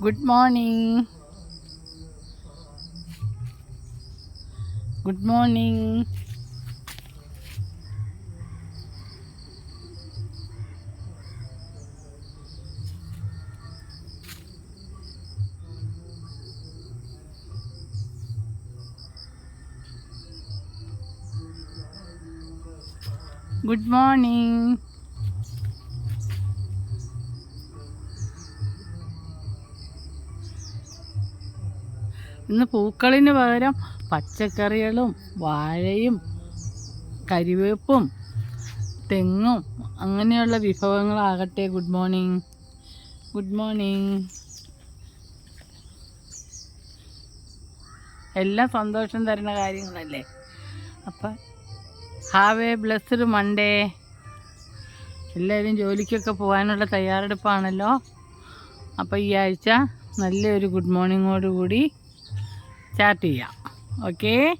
Good morning. Good morning. Good morning. ഇന്ന് പൂക്കളിന് പകരം പച്ചക്കറികളും വാഴയും കരിവേപ്പും തെങ്ങും അങ്ങനെയുള്ള വിഭവങ്ങളാകട്ടെ. Good morning. Good morning. എല്ലാം സന്തോഷം തരുന്ന കാര്യങ്ങളല്ലേ. അപ്പം ഹാവ് എ ബ്ലെസ്ഡ് മൺഡേ. എല്ലാവരും ജോലിക്കൊക്കെ പോകാനുള്ള തയ്യാറെടുപ്പാണല്ലോ. അപ്പോൾ ഈ ആഴ്ച നല്ലൊരു ഗുഡ് മോർണിംഗോടുകൂടി സ്റ്റാർട്ട് ചെയ്യാം. ഓക്കേ.